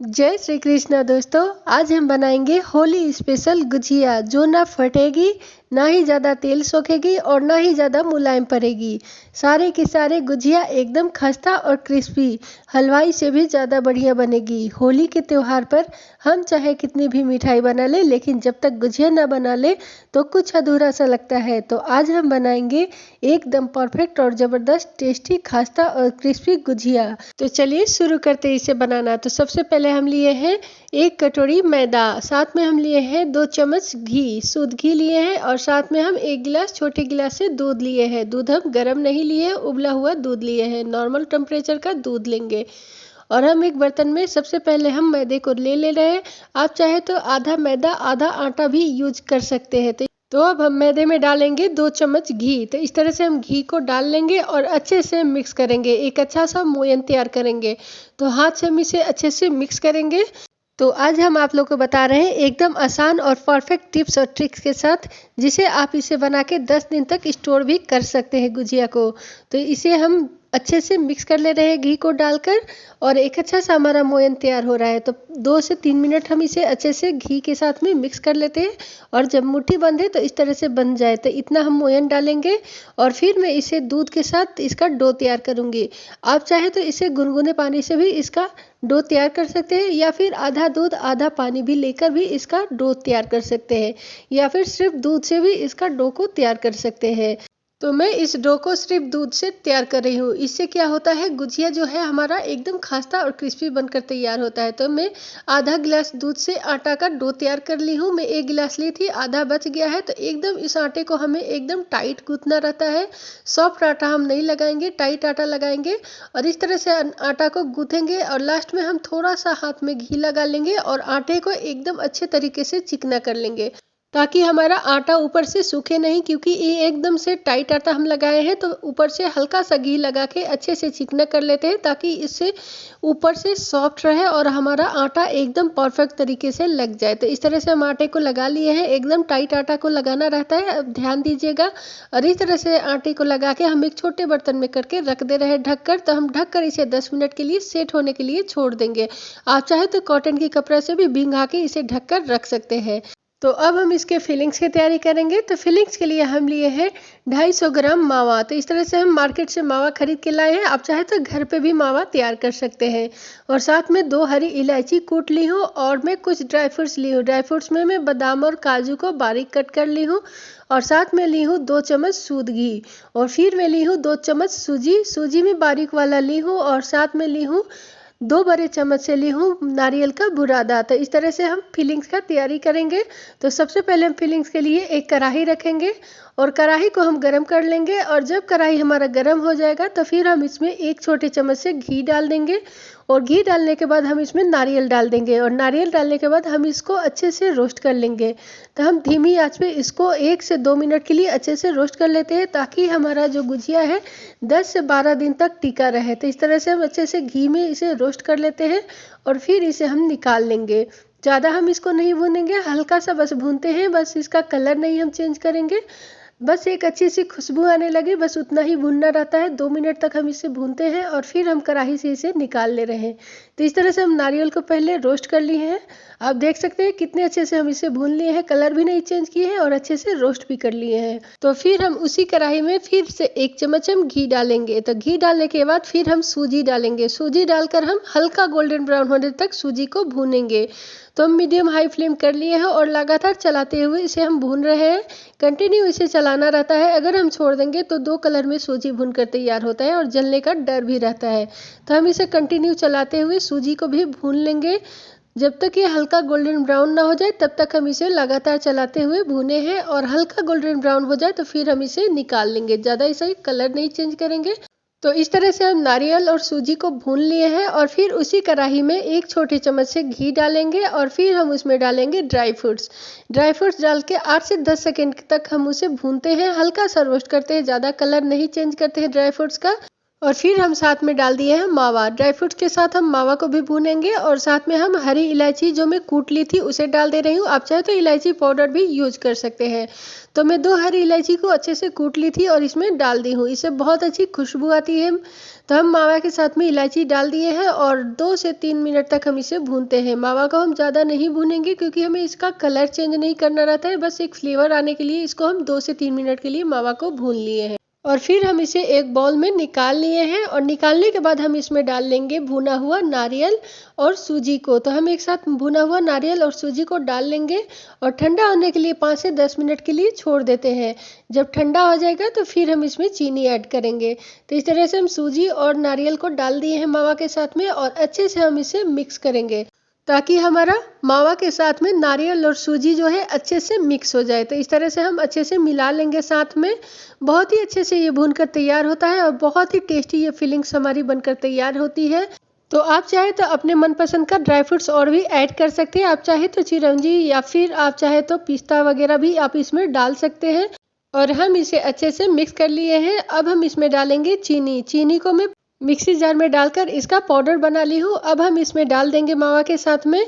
जय श्री कृष्णा दोस्तों। आज हम बनाएंगे होली स्पेशल गुजिया जो ना फटेगी, ना ही ज़्यादा तेल सोखेगी और ना ही ज़्यादा मुलायम पड़ेगी। सारे के सारे गुजिया एकदम खस्ता और क्रिस्पी, हलवाई से भी ज़्यादा बढ़िया बनेगी। होली के त्यौहार पर हम चाहे कितनी भी मिठाई बना ले, लेकिन जब तक गुजिया ना बना ले तो कुछ अधूरा सा लगता है। तो आज हम बनाएंगे एकदम परफेक्ट और ज़बरदस्त टेस्टी खस्ता और क्रिस्पी गुजिया। तो चलिए शुरू करते हैं इसे बनाना। तो सबसे पहले हम लिए हैं 1 कटोरी मैदा, साथ में हम लिए हैं 2 चम्मच घी, शुद्ध घी लिए हैं, और साथ में हम 1 गिलास छोटे गिलास से दूध लिए हैं। दूध हम गर्म नहीं लिए, उबला हुआ दूध लिए हैं, नॉर्मल टेम्परेचर का दूध लेंगे। और हम एक बर्तन में सबसे पहले हम मैदे को ले रहे हैं। आप चाहे तो आधा मैदा आधा आटा भी यूज कर सकते हैं। तो अब हम मैदे में डालेंगे 2 चम्मच घी। तो इस तरह से हम घी को डाल लेंगे और अच्छे से मिक्स करेंगे, एक अच्छा सा मोयन तैयार करेंगे। तो हाथ से हम इसे अच्छे से मिक्स करेंगे। तो आज हम आप लोग को बता रहे हैं एकदम आसान और परफेक्ट टिप्स और ट्रिक्स के साथ, जिसे आप इसे बना के 10 दिन तक स्टोर भी कर सकते हैं गुजिया को। तो इसे हम अच्छे से मिक्स कर ले रहे हैं घी को डालकर, और एक अच्छा सा हमारा मोयन तैयार हो रहा है। तो 2 से 3 मिनट हम इसे अच्छे से घी के साथ में मिक्स कर लेते हैं, और जब मुट्ठी बंधे तो इस तरह से बन जाए तो इतना हम मोयन डालेंगे। और फिर मैं इसे दूध के साथ इसका डो तैयार करूँगी। आप चाहे तो इसे गुनगुने पानी से भी इसका डो तैयार कर सकते हैं, या फिर आधा दूध आधा पानी भी लेकर भी इसका डो तैयार कर सकते हैं, या फिर सिर्फ दूध से भी इसका डो को तैयार कर सकते हैं। तो मैं इस डो को सिर्फ दूध से तैयार कर रही हूँ। इससे क्या होता है, गुजिया जो है हमारा एकदम खस्ता और क्रिस्पी बनकर तैयार होता है। तो मैं आधा गिलास दूध से आटा का डो तैयार कर ली हूँ। मैं 1 गिलास ली थी, आधा बच गया है। तो एकदम इस आटे को हमें एकदम टाइट गूंथना रहता है। सॉफ्ट आटा हम नहीं लगाएंगे, टाइट आटा लगाएंगे। और इस तरह से आटा को गूंथेंगे, और लास्ट में हम थोड़ा सा हाथ में घी लगा लेंगे और आटे को एकदम अच्छे तरीके से चिकना कर लेंगे, ताकि हमारा आटा ऊपर से सूखे नहीं। क्योंकि ये एकदम से टाइट आटा हम लगाए हैं, तो ऊपर से हल्का सा घी लगा के अच्छे से चिकना कर लेते हैं, ताकि इससे ऊपर से सॉफ्ट रहे और हमारा आटा एकदम परफेक्ट तरीके से लग जाए। तो इस तरह से हम आटे को लगा लिए हैं। एकदम टाइट आटा को लगाना रहता है, अब ध्यान दीजिएगा। और इस तरह से आटे को लगा के हम एक छोटे बर्तन में करके रख दे रहे हैं ढककर। तो हम ढककर इसे 10 मिनट के लिए सेट होने के लिए छोड़ देंगे। आप चाहे तो कॉटन की कपड़ा से भी भिंगा के इसे ढककर रख सकते हैं। तो अब हम इसके फिलिंग्स की तैयारी करेंगे। तो फिलिंग्स के लिए हम लिए हैं 250 ग्राम मावा। तो इस तरह से हम मार्केट से मावा खरीद के लाए हैं। आप चाहे तो घर पे भी मावा तैयार कर सकते हैं। और साथ में 2 हरी इलायची कूट ली हूँ, और मैं कुछ ड्राई फ्रूट्स ली हूँ। ड्राई फ्रूट्स में मैं बादाम और काजू को बारीक कट कर ली हूँ। और साथ में ली हूँ 2 चम्मच शुद्ध घी। और फिर मैं ली हूँ 2 चम्मच सूजी, सूजी में बारीक वाला ली हूँ। और साथ में ली हूँ 2 बड़े चम्मच से ली हूँ नारियल का बुरादा। तो इस तरह से हम फिलिंग्स का तैयारी करेंगे। तो सबसे पहले हम फिलिंग्स के लिए एक कढ़ाई रखेंगे, और कढ़ाई को हम गरम कर लेंगे। और जब कढ़ाई हमारा गरम हो जाएगा तो फिर हम इसमें 1 छोटे चम्मच से घी डाल देंगे। और घी डालने के बाद हम इसमें नारियल डाल देंगे, और नारियल डालने के बाद हम इसको अच्छे से रोस्ट कर लेंगे। तो हम धीमी आंच पे इसको 1 से 2 मिनट के लिए अच्छे से रोस्ट कर लेते हैं, ताकि हमारा जो गुजिया है 10 से 12 दिन तक टिका रहे। तो इस तरह से हम अच्छे से घी में इसे रोस्ट कर लेते हैं, और फिर इसे हम निकाल लेंगे। ज़्यादा हम इसको नहीं भूनेंगे, हल्का सा बस भूनते हैं, बस इसका कलर नहीं हम चेंज करेंगे। बस एक अच्छी सी खुशबू आने लगे, बस उतना ही भूनना रहता है। 2 मिनट तक हम इसे भूनते हैं, और फिर हम कढ़ाई से इसे निकाल ले रहे हैं। तो इस तरह से हम नारियल को पहले रोस्ट कर लिए हैं। आप देख सकते हैं कितने अच्छे से हम इसे भून लिए हैं, कलर भी नहीं चेंज किए हैं, और अच्छे से रोस्ट भी कर लिए हैं। तो फिर हम उसी कढ़ाई में फिर से 1 चम्मच हम घी डालेंगे। तो घी डालने के बाद फिर हम सूजी डालेंगे। सूजी डालकर हम हल्का गोल्डन ब्राउन होने तक सूजी को भूनेंगे। तो हम मीडियम हाई फ्लेम कर लिए हैं, और लगातार चलाते हुए इसे हम भून रहे हैं। कंटिन्यू इसे चलाना रहता है। अगर हम छोड़ देंगे तो 2 कलर में सूजी भून कर तैयार होता है, और जलने का डर भी रहता है। तो हम इसे कंटिन्यू चलाते हुए सूजी को भी भून लेंगे। जब तक ये हल्का गोल्डन ब्राउन ना हो जाए तब तक हम इसे लगातार चलाते हुए भूने हैं, और हल्का गोल्डन ब्राउन हो जाए तो फिर हम इसे निकाल लेंगे। ज़्यादा इसे कलर नहीं चेंज करेंगे। तो इस तरह से हम नारियल और सूजी को भून लिए हैं, और फिर उसी कढ़ाई में 1 छोटे चम्मच से घी डालेंगे, और फिर हम उसमें डालेंगे ड्राई फ्रूट्स। ड्राई फ्रूट्स डाल के 8 से 10 सेकेंड तक हम उसे भूनते हैं, हल्का सा रोस्ट करते हैं, ज़्यादा कलर नहीं चेंज करते हैं ड्राई फ्रूट्स का। और फिर हम साथ में डाल दिए हैं मावा। ड्राई फ्रूट्स के साथ हम मावा को भी भूनेंगे और साथ में हम हरी इलायची जो मैं कूट ली थी उसे डाल दे रही हूँ। आप चाहे तो इलायची पाउडर भी यूज कर सकते हैं। तो मैं 2 हरी इलायची को अच्छे से कूट ली थी और इसमें डाल दी हूँ। इससे बहुत अच्छी खुशबू आती है। तो हम मावा के साथ में इलायची डाल दिए हैं और 2 से 3 मिनट तक हम इसे भूनते हैं। मावा को हम ज़्यादा नहीं भूनेंगे क्योंकि हमें इसका कलर चेंज नहीं करना रहता है, बस एक फ्लेवर आने के लिए इसको हम 2 से 3 मिनट के लिए मावा को भून लिए हैं। और फिर हम इसे एक बाउल में निकाल लिए हैं और निकालने के बाद हम इसमें डाल लेंगे भुना हुआ नारियल और सूजी को। तो हम एक साथ भुना हुआ नारियल और सूजी को डाल लेंगे और ठंडा होने के लिए 5 से 10 मिनट के लिए छोड़ देते हैं। जब ठंडा हो जाएगा तो फिर हम इसमें चीनी ऐड करेंगे। तो इस तरह से हम सूजी और नारियल को डाल दिए हैं मावा के साथ में और अच्छे से हम इसे मिक्स करेंगे ताकि हमारा मावा के साथ में नारियल और सूजी जो है अच्छे से मिक्स हो जाए। तो इस तरह से हम अच्छे से मिला लेंगे साथ में। बहुत ही अच्छे से ये भूनकर तैयार होता है और बहुत ही टेस्टी ये फिलिंग्स हमारी बनकर तैयार होती है। तो आप चाहे तो अपने मनपसंद का ड्राई फ्रूट्स और भी ऐड कर सकते हैं। आप चाहे तो चिरौंजी या फिर आप चाहे तो पिस्ता वगैरह भी आप इसमें डाल सकते हैं। और हम इसे अच्छे से मिक्स कर लिए हैं। अब हम इसमें डालेंगे चीनी। चीनी को मैं मिक्सी जार में डालकर इसका पाउडर बना ली हूँ। अब हम इसमें डाल देंगे मावा के साथ में।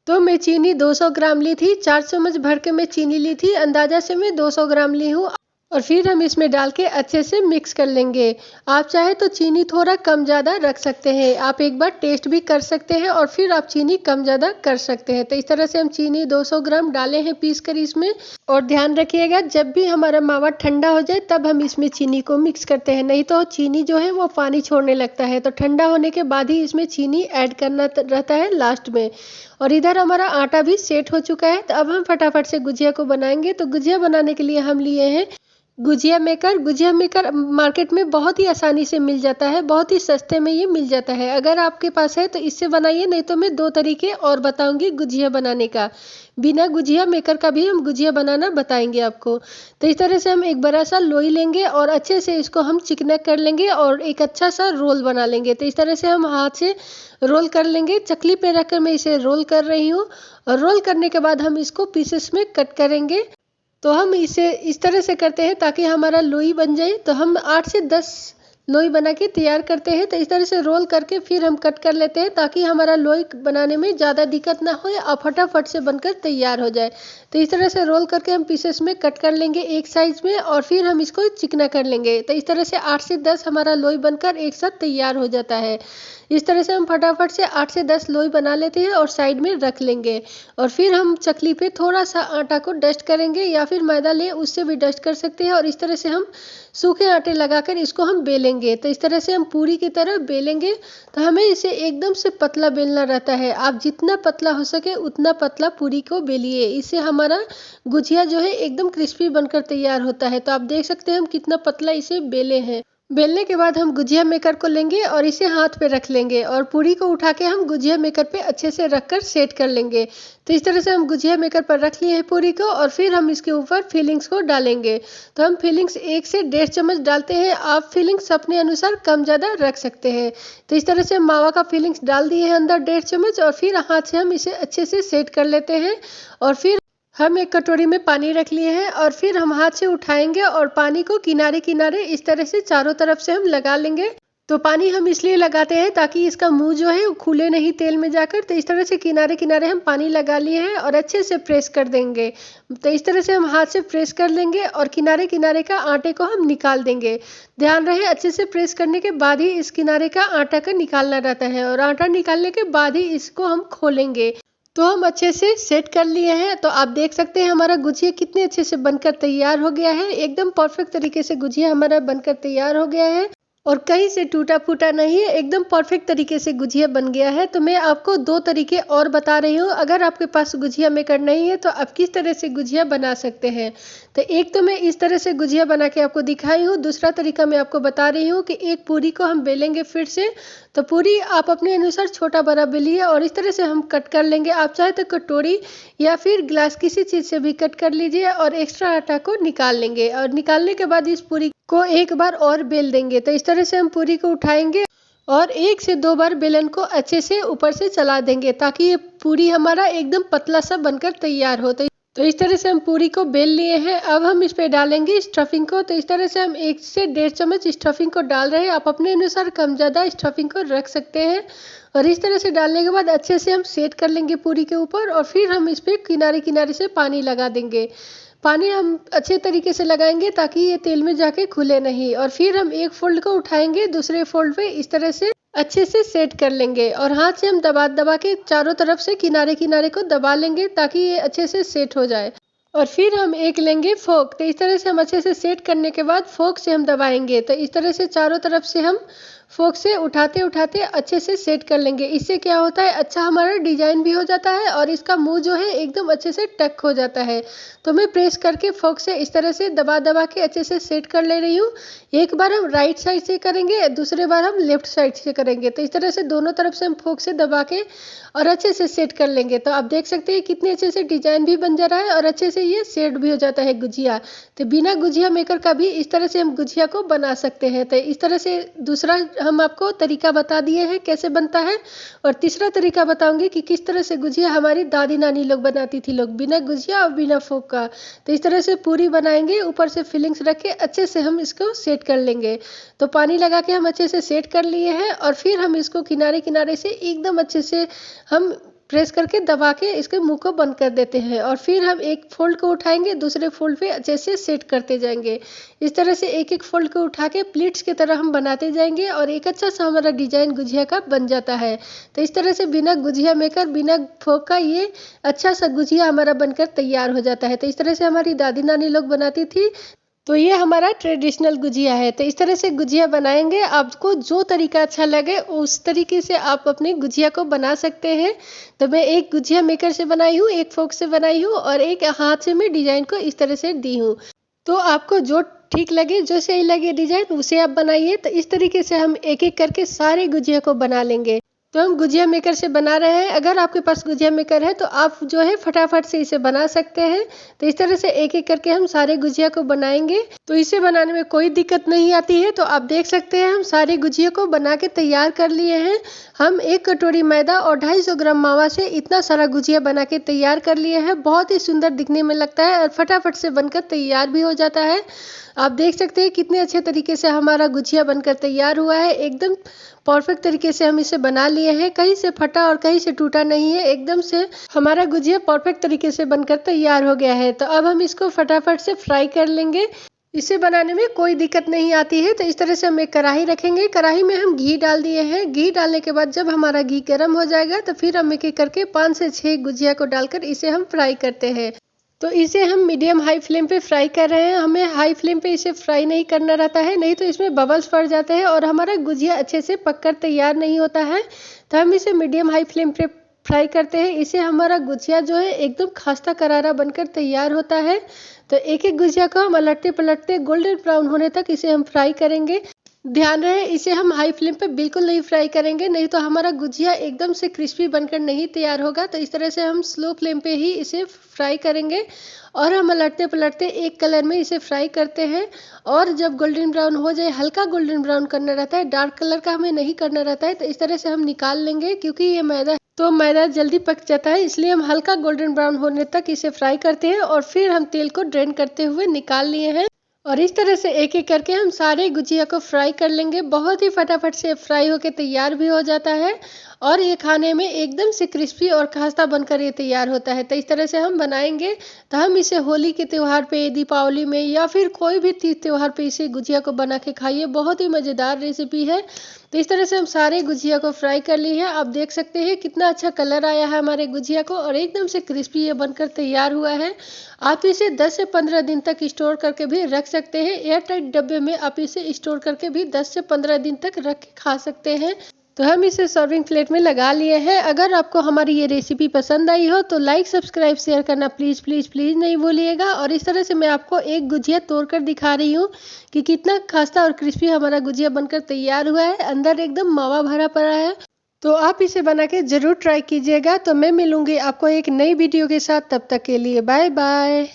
तो मैं चीनी 200 ग्राम ली थी, 4 चम्मच भर के मैं चीनी ली थी, अंदाजा से मैं 200 ग्राम ली हूँ। और फिर हम इसमें डाल के अच्छे से मिक्स कर लेंगे। आप चाहे तो चीनी थोड़ा कम ज़्यादा रख सकते हैं। आप एक बार टेस्ट भी कर सकते हैं और फिर आप चीनी कम ज़्यादा कर सकते हैं। तो इस तरह से हम चीनी 200 ग्राम डाले हैं पीस कर इसमें। और ध्यान रखिएगा जब भी हमारा मावा ठंडा हो जाए तब हम इसमें चीनी को मिक्स करते हैं, नहीं तो चीनी जो है वो पानी छोड़ने लगता है। तो ठंडा होने के बाद ही इसमें चीनी ऐड करना रहता है लास्ट में। और इधर हमारा आटा भी सेट हो चुका है। तो अब हम फटाफट से गुजिया को बनाएंगे। तो गुजिया बनाने के लिए हम लिए हैं gujiya maker. Gujiya maker market में बहुत ही आसानी से मिल जाता है, बहुत ही सस्ते में ये मिल जाता है। अगर आपके पास है तो इससे बनाइए, नहीं तो मैं 2 तरीके और बताऊंगी गुजिया बनाने का। बिना गुजिया मेकर का भी हम गुजिया बनाना बताएंगे आपको। तो इस तरह से हम एक बड़ा सा लोई लेंगे और अच्छे से इसको हम चिकना कर लेंगे और एक अच्छा सा रोल बना लेंगे। तो इस तरह से हम हाथ से रोल कर लेंगे। चकली पे रखकर मैं इसे रोल कर रही हूँ। और रोल करने के बाद हम इसको पीसेस में कट करेंगे। तो हम इसे इस तरह से करते हैं ताकि हमारा लोई बन जाए। तो हम 8 से 10 लोई बना के तैयार करते हैं। तो इस तरह से रोल करके फिर हम कट कर लेते हैं ताकि हमारा लोई बनाने में ज़्यादा दिक्कत ना हो और फटाफट से बनकर तैयार हो जाए। तो इस तरह से रोल करके हम पीसेस में कट कर लेंगे एक साइज में और फिर हम इसको चिकना कर लेंगे। तो इस तरह से 8 से 10 हमारा लोई बनकर एक साथ तैयार हो जाता है। इस तरह से हम फटाफट से 8 से 10 लोई बना लेते हैं और साइड में रख लेंगे। और फिर हम चकली पे थोड़ा सा आटा को डस्ट करेंगे या फिर मैदा ले उससे भी डस्ट कर सकते हैं। और इस तरह से हम सूखे आटे लगाकर इसको हम बेलेंगे। तो इस तरह से हम पूरी की तरह बेलेंगे। तो हमें इसे एकदम से पतला बेलना रहता है। आप जितना पतला हो सके उतना पतला पूरी को बेलिए। इससे हमारा गुजिया जो है एकदम क्रिस्पी बनकर तैयार होता है। तो आप देख सकते हैं हम कितना पतला इसे बेले हैं। बेलने के बाद हम गुजिया मेकर को लेंगे और इसे हाथ पे रख लेंगे और पूरी को उठा के हम गुजिया मेकर पे अच्छे से रखकर सेट कर लेंगे। तो इस तरह से हम गुजिया मेकर पर रख लिए हैं पूरी को और फिर हम इसके ऊपर फिलिंग्स को डालेंगे। तो हम फिलिंग्स 1 से 1.5 चम्मच डालते हैं। आप फिलिंग्स अपने अनुसार कम ज़्यादा रख सकते हैं। तो इस तरह से हम मावा का फिलिंग्स डाल दिए हैं अंदर 1.5 चम्मच और फिर हाथ से हम इसे अच्छे से सेट कर लेते हैं। और फिर हम एक कटोरी में पानी रख लिए हैं और फिर हम हाथ से उठाएंगे और पानी को किनारे किनारे इस तरह से चारों तरफ से हम लगा लेंगे। तो पानी हम इसलिए लगाते हैं ताकि इसका मुंह जो है वो खुले नहीं तेल में जाकर। तो इस तरह से किनारे किनारे हम पानी लगा लिए हैं और अच्छे से प्रेस कर देंगे। तो इस तरह से हम हाथ से प्रेस कर लेंगे और किनारे किनारे का आटे को हम निकाल देंगे। ध्यान रहे अच्छे से प्रेस करने के बाद ही इस किनारे का आटा का निकालना रहता है और आटा निकालने के बाद ही इसको हम खोलेंगे। तो हम अच्छे से सेट कर लिए हैं। तो आप देख सकते हैं हमारा गुजिया कितने अच्छे से बनकर तैयार हो गया है। एकदम परफेक्ट तरीके से गुजिया हमारा बनकर तैयार हो गया है और कहीं से टूटा फूटा नहीं है, एकदम परफेक्ट तरीके से गुजिया बन गया है। तो मैं आपको 2 तरीके और बता रही हूँ। अगर आपके पास गुजिया मेकर नहीं है तो आप किस तरह से गुजिया बना सकते हैं। तो एक तो मैं इस तरह से गुजिया बना के आपको दिखाई हूँ। दूसरा तरीका मैं आपको बता रही हूँ कि एक पूरी को हम बेलेंगे फिर से। तो पूरी आप अपने अनुसार छोटा बड़ा बेलिए और इस तरह से हम कट कर लेंगे। आप चाहे तो कटोरी या फिर ग्लास किसी चीज़ से भी कट कर लीजिए और एक्स्ट्रा आटा को निकाल लेंगे। और निकालने के बाद इस पूरी को एक बार और बेल देंगे। तो इस तरह से हम पूरी को उठाएंगे और 1 से 2 बार बेलन को अच्छे से ऊपर से चला देंगे ताकि ये पूरी हमारा एकदम पतला सा बनकर तैयार हो। तो इस तरह से हम पूरी को बेल लिए हैं। अब हम इस पे डालेंगे स्टफिंग को। तो इस तरह से हम 1 से 1.5 चम्मच स्टफिंग को डाल रहे हैं। आप अपने अनुसार कम ज़्यादा स्टफिंग को रख सकते हैं। और इस तरह से डालने के बाद अच्छे से हम सेट कर लेंगे पूरी के ऊपर, और फिर हम इस पर किनारे किनारे से पानी लगा देंगे। पानी हम अच्छे तरीके से लगाएंगे ताकि ये तेल में जाके खुले नहीं। और फिर हम एक फोल्ड को उठाएंगे, दूसरे फोल्ड पे इस तरह से अच्छे से सेट कर लेंगे, और हाथ से हम दबा दबा के चारों तरफ से किनारे किनारे को दबा लेंगे ताकि ये अच्छे से सेट हो जाए। और फिर हम एक लेंगे फोक। तो इस तरह से हम अच्छे से सेट करने के बाद फोक से हम दबाएंगे। तो इस तरह से चारों तरफ से हम फोक से उठाते उठाते अच्छे से सेट कर लेंगे। इससे क्या होता है, अच्छा हमारा डिजाइन भी हो जाता है और इसका मुंह जो है एकदम अच्छे से टक हो जाता है। तो मैं प्रेस करके फोक से इस तरह से दबा दबा के अच्छे से सेट कर ले रही हूँ। एक बार हम राइट साइड से करेंगे, दूसरे बार हम लेफ्ट साइड से करेंगे। तो इस तरह से दोनों तरफ से हम फोक से दबा के और अच्छे से सेट कर लेंगे। तो आप देख सकते हैं कितने अच्छे से डिजाइन भी बन जा रहा है और अच्छे से ये सेट भी हो जाता है गुजिया। तो बिना गुजिया मेकर का भी इस तरह से हम गुजिया को बना सकते हैं। तो इस तरह से दूसरा हम आपको तरीका बता दिए हैं कैसे बनता है, और तीसरा तरीका बताऊंगी कि किस तरह से गुजिया हमारी दादी नानी लोग बनाती थी, लोग बिना गुजिया और बिना फोक का। तो इस तरह से पूरी बनाएंगे, ऊपर से फिलिंग्स रख के अच्छे से हम इसको सेट कर लेंगे। तो पानी लगा के हम अच्छे से सेट कर लिए हैं, और फिर हम इसको किनारे किनारे से एकदम अच्छे से हम प्रेस करके दबा के इसके मुंह को बंद कर देते हैं। और फिर हम एक फोल्ड को उठाएंगे, दूसरे फोल्ड पे अच्छे से सेट करते जाएंगे। इस तरह से एक एक फोल्ड को उठा के प्लेट्स की तरह हम बनाते जाएंगे, और एक अच्छा सा हमारा डिजाइन गुजिया का बन जाता है। तो इस तरह से बिना गुजिया मेकर, बिना फोक का ये अच्छा सा गुजिया हमारा बनकर तैयार हो जाता है। तो इस तरह से हमारी दादी नानी लोग बनाती थी। तो ये हमारा ट्रेडिशनल गुजिया है। तो इस तरह से गुजिया बनाएंगे, आपको जो तरीका अच्छा लगे उस तरीके से आप अपनी गुजिया को बना सकते हैं। तो मैं एक गुजिया मेकर से बनाई हूँ, एक फोक से बनाई हूँ, और एक हाथ से मैं डिजाइन को इस तरह से दी हूँ। तो आपको जो ठीक लगे, जो सही लगे डिजाइन, उसे आप बनाइए। तो इस तरीके से हम एक एक करके सारे गुजिया को बना लेंगे। तो हम गुजिया मेकर से बना रहे हैं। अगर आपके पास गुजिया मेकर है तो आप जो है फटाफट से इसे बना सकते हैं। तो इस तरह से एक एक करके हम सारे गुजिया को बनाएंगे। तो इसे बनाने में कोई दिक्कत नहीं आती है। तो आप देख सकते हैं हम सारे गुजिया को बना के तैयार कर लिए हैं। हम 1 कटोरी मैदा और 250 ग्राम मावा से इतना सारा गुजिया बना के तैयार कर लिए हैं। बहुत ही सुंदर दिखने में लगता है और फटाफट से बनकर तैयार भी हो जाता है। आप देख सकते हैं कितने अच्छे तरीके से हमारा गुजिया बनकर तैयार हुआ है। एकदम परफेक्ट तरीके से हम इसे बना लिए हैं, कहीं से फटा और कहीं से टूटा नहीं है। एकदम से हमारा गुजिया परफेक्ट तरीके से बनकर तैयार हो गया है। तो अब हम इसको फटाफट से फ्राई कर लेंगे। इसे बनाने में कोई दिक्कत नहीं आती है। तो इस तरह से हम एक कढ़ाई रखेंगे, कढ़ाई में हम घी डाल दिए हैं। घी डालने के बाद जब हमारा घी गर्म हो जाएगा तो फिर हम एक एक करके 5 से 6 गुजिया को डालकर इसे हम फ्राई करते हैं। तो इसे हम मीडियम हाई फ्लेम पे फ्राई कर रहे हैं। हमें हाई फ्लेम पे इसे फ्राई नहीं करना रहता है, नहीं तो इसमें बबल्स पड़ जाते हैं और हमारा गुजिया अच्छे से पककर तैयार नहीं होता है। तो हम इसे मीडियम हाई फ्लेम पे फ्राई करते हैं। इससे हमारा गुजिया जो है एकदम खस्ता करारा बनकर तैयार होता है। तो एक एक गुजिया को हम पलटते पलटते गोल्डन ब्राउन होने तक इसे हम फ्राई करेंगे। ध्यान रहे इसे हम हाई फ्लेम पे बिल्कुल नहीं फ्राई करेंगे, नहीं तो हमारा गुजिया एकदम से क्रिस्पी बनकर नहीं तैयार होगा। तो इस तरह से हम स्लो फ्लेम पे ही इसे फ्राई करेंगे और हम पलटते पलटते एक कलर में इसे फ्राई करते हैं। और जब गोल्डन ब्राउन हो जाए, हल्का गोल्डन ब्राउन करना रहता है, डार्क कलर का हमें नहीं करना रहता है। तो इस तरह से हम निकाल लेंगे, क्योंकि ये मैदा जल्दी पक जाता है, इसलिए हम हल्का गोल्डन ब्राउन होने तक इसे फ्राई करते हैं और फिर हम तेल को ड्रेन करते हुए निकाल लिए हैं। और इस तरह से एक एक करके हम सारे गुजिया को फ्राई कर लेंगे। बहुत ही फटाफट से फ्राई होके तैयार भी हो जाता है और ये खाने में एकदम से क्रिस्पी और खस्ता बनकर ये तैयार होता है। तो इस तरह से हम बनाएंगे। तो हम इसे होली के त्यौहार पे, दीपावली में या फिर कोई भी तीज त्यौहार पे इसे गुजिया को बना के खाइए। बहुत ही मज़ेदार रेसिपी है। तो इस तरह से हम सारे गुजिया को फ्राई कर लिए हैं। आप देख सकते हैं कितना अच्छा कलर आया है हमारे गुजिया को और एकदम से क्रिस्पी ये बनकर तैयार हुआ है। आप इसे 10 से 15 दिन तक स्टोर करके भी रख सकते हैं। एयर टाइट डब्बे में आप इसे स्टोर करके भी 10 से 15 दिन तक रख के खा सकते हैं। तो हम इसे सर्विंग प्लेट में लगा लिए हैं। अगर आपको हमारी ये रेसिपी पसंद आई हो तो लाइक, सब्सक्राइब, शेयर करना प्लीज़ प्लीज़ प्लीज़ नहीं भूलिएगा। और इस तरह से मैं आपको एक गुजिया तोड़कर दिखा रही हूँ कि कितना खस्ता और क्रिस्पी हमारा गुजिया बनकर तैयार हुआ है। अंदर एकदम मावा भरा पड़ा है। तो आप इसे बना के ज़रूर ट्राई कीजिएगा। तो मैं मिलूंगी आपको एक नई वीडियो के साथ। तब तक के लिए बाय बाय।